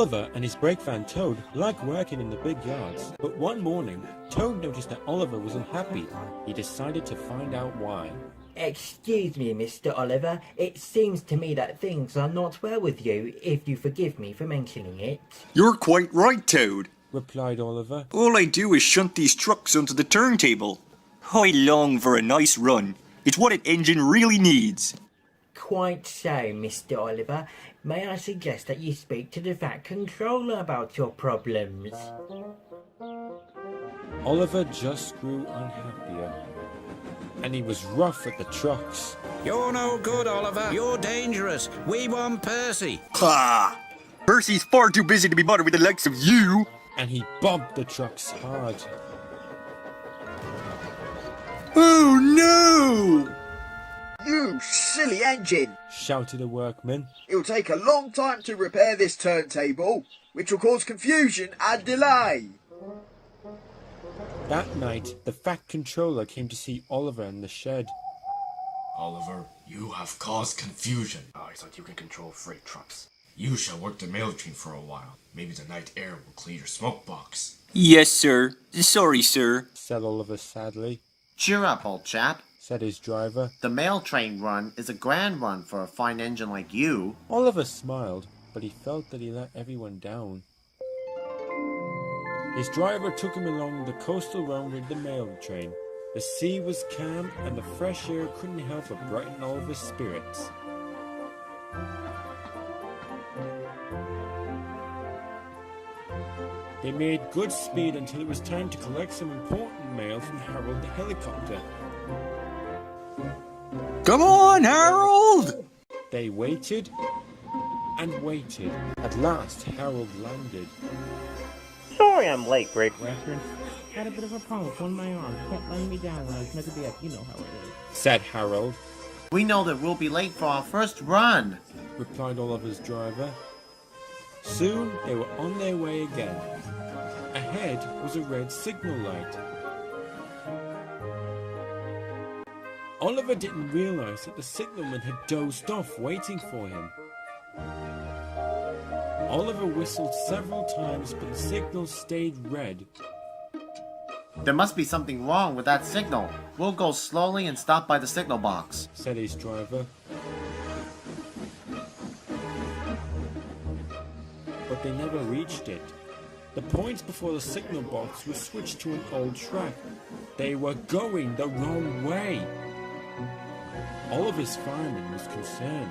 Oliver and his brake van Toad like working in the big yards, but one morning, Toad noticed that Oliver was unhappy. He decided to find out why. Excuse me, Mr. Oliver. It seems to me that things are not well with you, if you forgive me for mentioning it. You're quite right, Toad, replied Oliver. All I do is shunt these trucks onto the turntable. I long for a nice run. It's what an engine really needs. Quite so, Mr. Oliver. May I suggest that you speak to the VAT controller about your problems? Oliver just grew unhappier, and he was rough at the trucks. You're no good, Oliver. You're dangerous. We want Percy. Ha! Percy's far too busy to be bothered with the likes of you. And he bogged the trucks hard. Oh no! You silly engine! Shouted a workman. It'll take a long time to repair this turntable, which will cause confusion and delay. That night, the Fat Controller came to see Oliver in the shed. Oliver, you have caused confusion. I thought you can control freight trucks. You shall work the mail train for a while. Maybe the night air will clear your smoke box. Yes, sir. Sorry, sir, said Oliver sadly. Cheer up, old chap, said his driver. The mail train run is a grand run for a fine engine like you. Oliver smiled, but he felt that he let everyone down. His driver took him along the coastal run with the mail train. The sea was calm and the fresh air couldn't help but brighten Oliver's spirits. They made good speed until it was time to collect some important mail from Harold the helicopter. Come on, Harold! They waited and waited. At last, Harold landed. Sorry I'm late, Great Western. Had a bit of a problem with one of my arms. Kept letting me down when I was meant to be up. You know how it is. Said Harold. We know that we'll be late for our first run, replied Oliver's driver. Soon they were on their way again. Ahead was a red signal light. Oliver didn't realize that the signalman had dozed off waiting for him. Oliver whistled several times, but the signal stayed red. There must be something wrong with that signal. We'll go slowly and stop by the signal box, said his driver. But they never reached it. The points before the signal box were switched to an old track. They were going the wrong way. Oliver's fireman was concerned.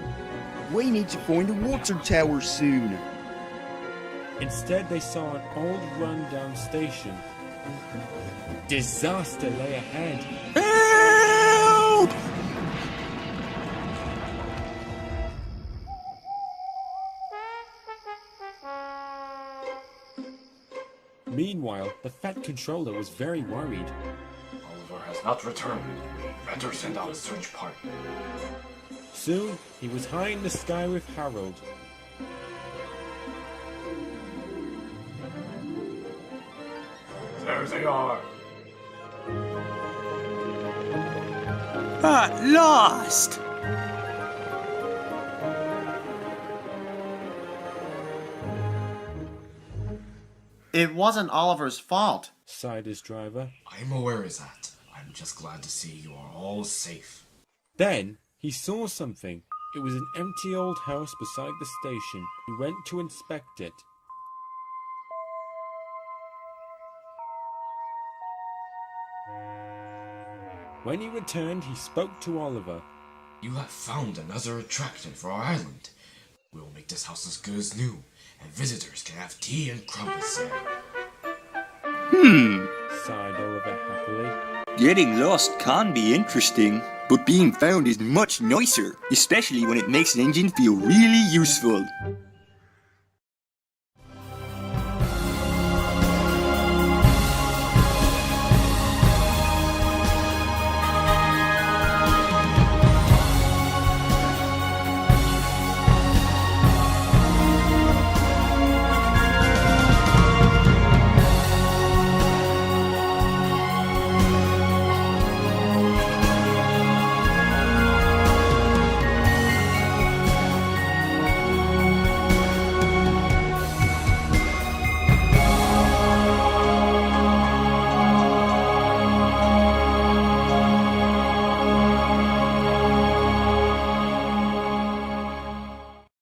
We need to find a water tower soon. Instead, they saw an old run-down station. Disaster lay ahead. Help! Meanwhile, the Fat Controller was very worried. Oliver has not returned. We better send out a search party. Soon, he was high in the sky with Harold. There they are. At last! It wasn't Oliver's fault, sighed his driver. I'm aware of that. I'm just glad to see you are all safe. Then, he saw something. It was an empty old house beside the station. He went to inspect it. When he returned, he spoke to Oliver. You have found another attraction for our island. We will make this house as good as new, and visitors can have tea and crumpets there. Sighed Oliver happily. Getting lost can be interesting, but being found is much nicer, especially when it makes an engine feel really useful.